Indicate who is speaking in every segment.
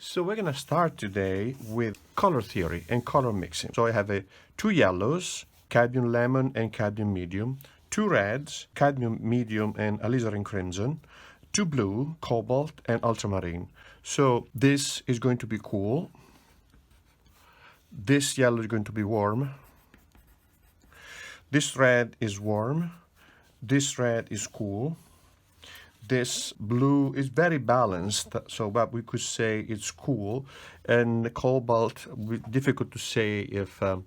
Speaker 1: So we're going to start today with color theory and color mixing. So I have two yellows, cadmium lemon and cadmium medium, two reds, cadmium medium and alizarin crimson, two blue, cobalt and ultramarine. So this is going to be cool. This yellow is going to be warm. This red is warm. This red is cool. This blue is very balanced, so but we could say it's cool. And the cobalt, difficult to say if a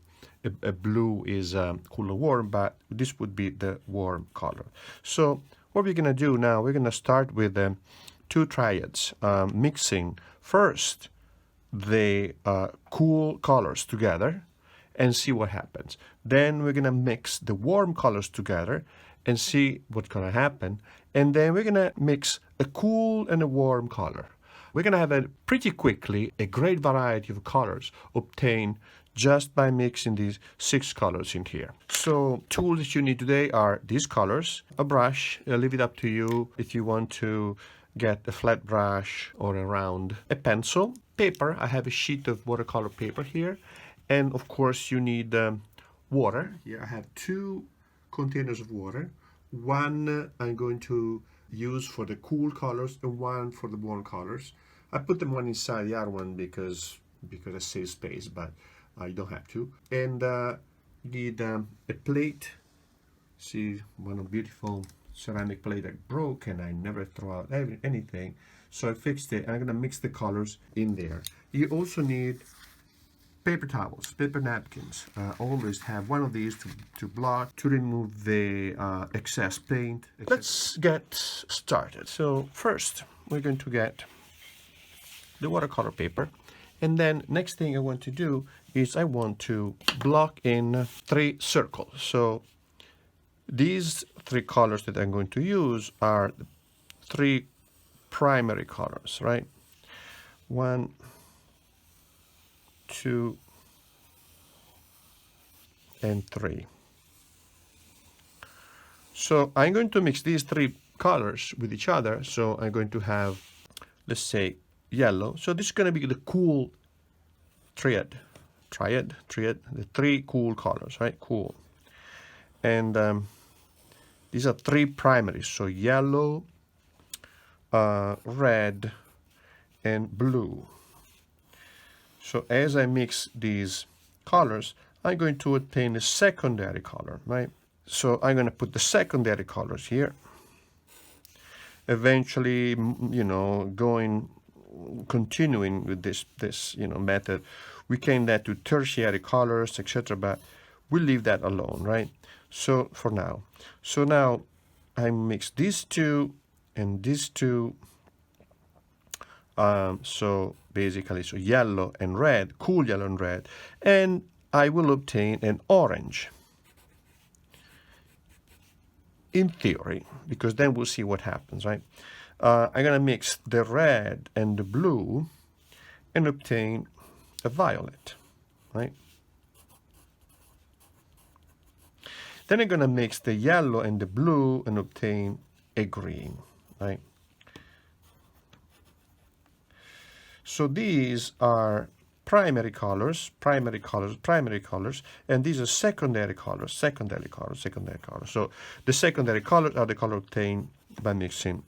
Speaker 1: blue is cool or warm, but this would be the warm color. So what we're going to do now, we're going to start with two triads, mixing first the cool colors together and see what happens. Then we're going to mix the warm colors together and see what's going to happen. And then we're going to mix a cool and a warm color. We're going to have pretty quickly a great variety of colors obtained just by mixing these 6 colors in here. So tools that you need today are these colors, a brush, I'll leave it up to you if you want to get a flat brush or a round, a pencil, paper. I have a sheet of watercolor paper here. And of course you need water. Here I have 2 containers of water. One I'm going to use for the cool colors and one for the warm colors. I put them one inside the other one because I save space, but you don't have to. And you need a plate. See, one of beautiful ceramic plate that broke and I never throw out anything. So I fixed it and I'm gonna mix the colors in there. You also need paper towels, paper napkins. Always have one of these to blot, to remove the excess paint. Let's get started. So first, we're going to get the watercolor paper. And then next thing I want to do is I want to block in 3 circles. So these 3 colors that I'm going to use are 3 primary colors, right? 1, 2, and 3. So I'm going to mix these 3 colors with each other. So I'm going to have, let's say, yellow. So this is going to be the cool triad, the 3 cool colors, right? Cool. And these are 3 primaries. So yellow, red, and blue. So as I mix these colors, I'm going to obtain a secondary color, right? So I'm going to put the secondary colors here. Eventually, you know, continuing with this method, we can add to tertiary colors, etc. But we'll leave that alone, right? So for now, I mix these 2 and these 2. So basically, so yellow and red, cool yellow and red, and I will obtain an orange. In theory, because then we'll see what happens, right? I'm going to mix the red and the blue and obtain a violet, right? Then I'm going to mix the yellow and the blue and obtain a green, right? So these are primary colors, and these are secondary colors. So the secondary colors are the color obtained by mixing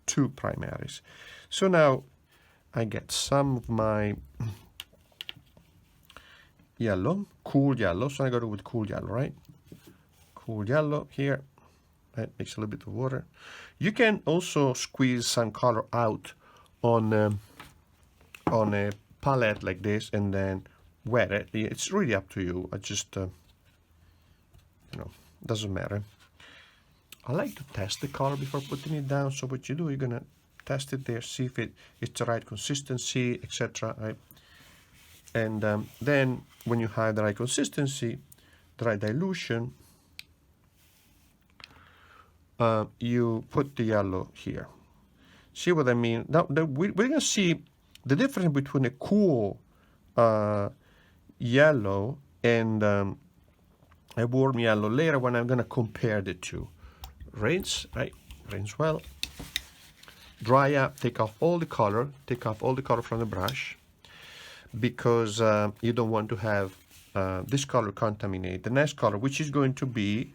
Speaker 1: 2 primaries. So now I get some of my yellow, cool yellow. So I go with cool yellow, right? Cool yellow here. Right? Mix a little bit of water. You can also squeeze some color out on a palette like this and then wet it. It's really up to you. I just, doesn't matter. I like to test the color before putting it down. So what you do, you're gonna test it there, see if it's the right consistency, etc. Right? And then when you have the right consistency, the right dilution, you put the yellow here. See what I mean? Now we're gonna see the difference between a cool yellow and a warm yellow later when I'm going to compare the 2. Rinse, right? Rinse well. dry up, take off all the color from the brush, because you don't want to have this color contaminate the next color, which is going to be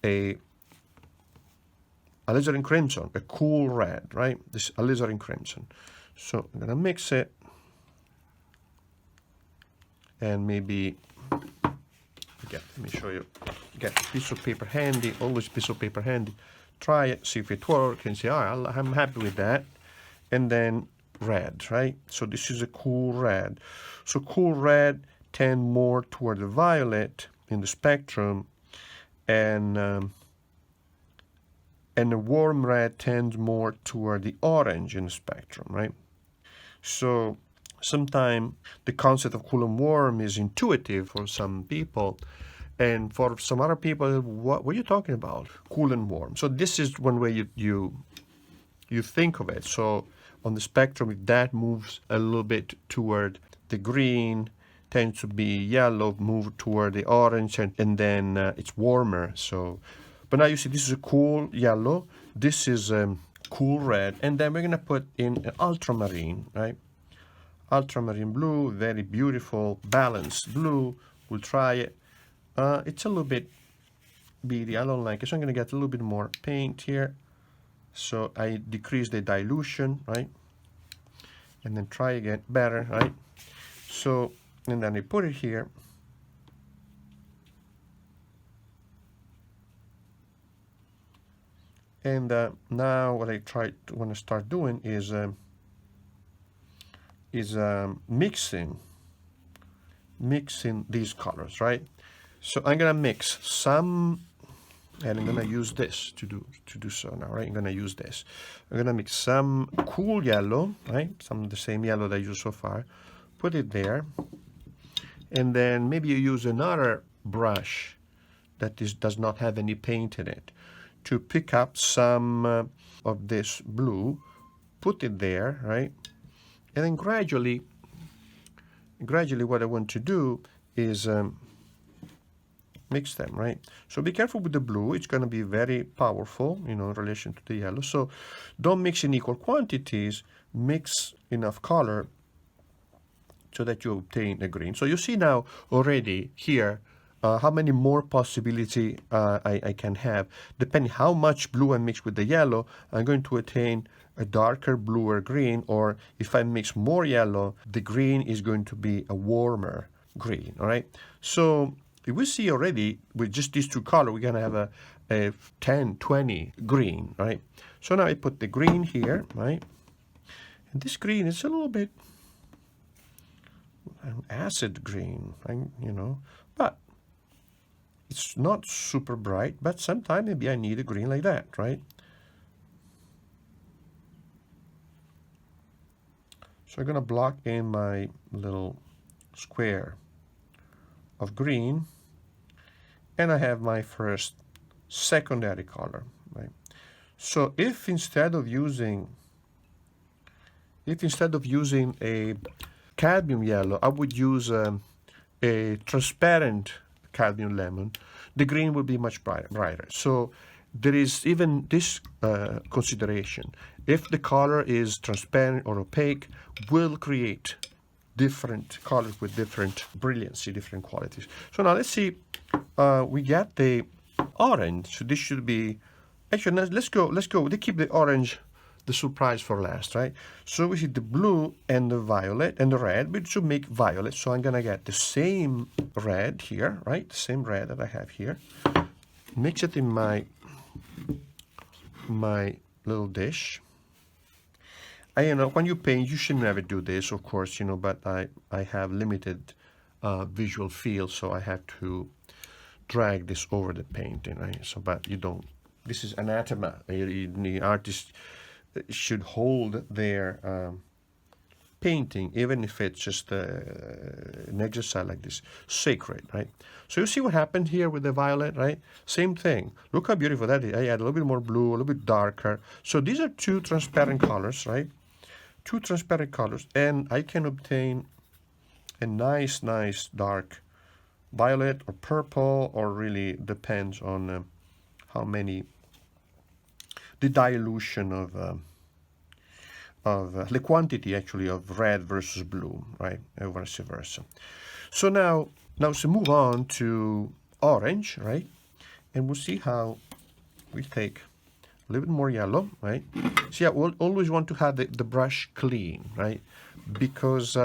Speaker 1: a alizarin crimson, a cool red, right? This alizarin crimson. So I'm gonna mix it, and maybe, again, let me show you. Get a piece of paper handy, always piece of paper handy. Try it, see if it works, and say, all right, I'm happy with that. And then red, right? So this is a cool red. So cool red tend more toward the violet in the spectrum, and the warm red tends more toward the orange in the spectrum, right? So sometimes the concept of cool and warm is intuitive for some people, and for some other people, what are you talking about? Cool and warm. So this is one way you think of it. So on the spectrum, if that moves a little bit toward the green, tends to be yellow, move toward the orange, and then it's warmer. So, but now you see this is a cool yellow, this is cool red, and then we're gonna put in an ultramarine, right? Ultramarine blue, very beautiful, balanced blue. We'll try it. It's a little bit beady, I don't like it, so I'm gonna get a little bit more paint here. So I decrease the dilution, right? And then try again, better, right? So, and then I put it here. And now what I want to start doing is mixing these colors, right? So I'm gonna mix some, and I'm gonna use this to do so now, right? I'm gonna use this. I'm gonna mix some cool yellow, right? Some of the same yellow that I used so far. Put it there, and then maybe you use another brush that does not have any paint in it to pick up some of this blue. Put it there, right? And then gradually, what I want to do is mix them, right? So be careful with the blue. It's going to be very powerful, you know, in relation to the yellow. So don't mix in equal quantities. Mix enough color so that you obtain a green. So you see now already here how many more possibility I can have. Depending how much blue I mix with the yellow, I'm going to attain a darker bluer green, or if I mix more yellow, the green is going to be a warmer green, all right? So if we see already with just these two colors, we're going to have a 10, 20 green, right? So now I put the green here, right? And this green is a little bit an acid green, you know, but it's not super bright, but sometimes maybe I need a green like that, right? So I'm going to block in my little square of green, and I have my first secondary color, right? So if instead of using a cadmium yellow, I would use a transparent cadmium lemon, the green will be much brighter. So there is even this consideration. If the color is transparent or opaque, will create different colors with different brilliancy, different qualities. So now let's see, we get the orange. So this should be, actually, let's go. They keep the orange, the surprise, for last, right? So we see the blue and the violet and the red, which should make violet. So I'm gonna get the same red here, right? The same red that I have here. Mix it in my little dish. You know, when you paint, you should never do this, of course, you know, but I have limited visual field, so I have to drag this over the painting, right? So, but you don't, this is anathema. The artist should hold their painting, even if it's just an exercise like this, sacred, right? So you see what happened here with the violet, right? Same thing. Look how beautiful that is. I add a little bit more blue, a little bit darker. So these are two transparent colors, right? Two transparent colors, and I can obtain a nice dark violet or purple, or really depends on how many, the dilution of the quantity actually of red versus blue, right, and vice versa. So now to move on to orange, right, and we'll see how we take a little bit more yellow, right. So yeah, we'll always want to have the brush clean, right, because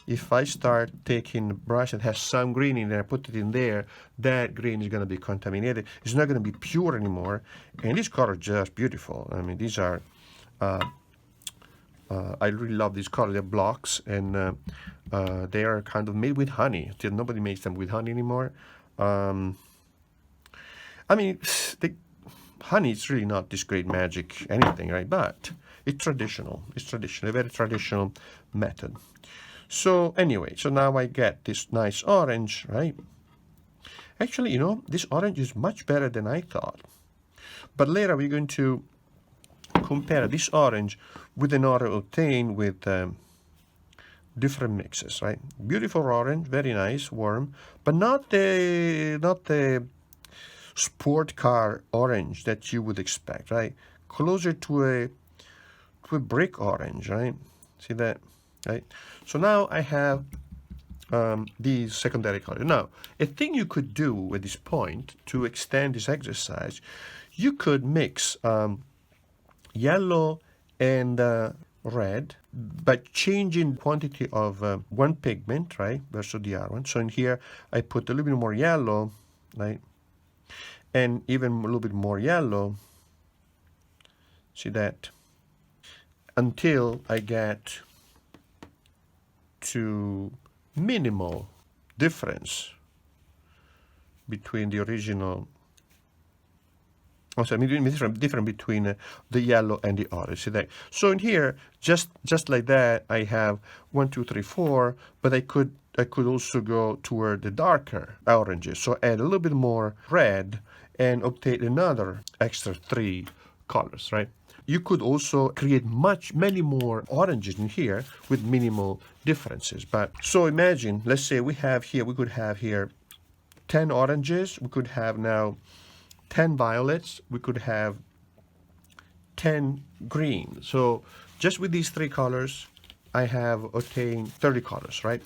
Speaker 1: if I start taking a brush that has some green in there, I put it in there, that green is going to be contaminated. It's not going to be pure anymore. And these colors are just beautiful. I mean, these are, I really love these colors. They're blocks, and they are kind of made with honey. Nobody makes them with honey anymore. I mean, honey is really not this great magic anything, right? But it's traditional. It's traditional, a very traditional method. So anyway, so now I get this nice orange, right? Actually, you know, this orange is much better than I thought. But later we're going to compare this orange with an orange obtained with different mixes, right? Beautiful orange, very nice, warm, but not the sport car orange that you would expect, right? Closer to a brick orange, right? See that? Right. So now I have these secondary colors. Now, a thing you could do at this point to extend this exercise, you could mix yellow and red by changing quantity of one pigment, right, versus the other one. So in here, I put a little bit more yellow, right, and even a little bit more yellow. See that? Until I get to minimal difference between the original, different between the yellow and the orange. See that? So in here, just like that, I have 1, 2, 3, 4, but I could also go toward the darker oranges. So add a little bit more red and obtain another extra 3 colors, right? You could also create many more oranges in here with minimal differences. But so imagine, let's say we could have here 10 oranges. We could have now 10 violets. We could have 10 green. So just with these 3 colors, I have obtained 30 colors, right?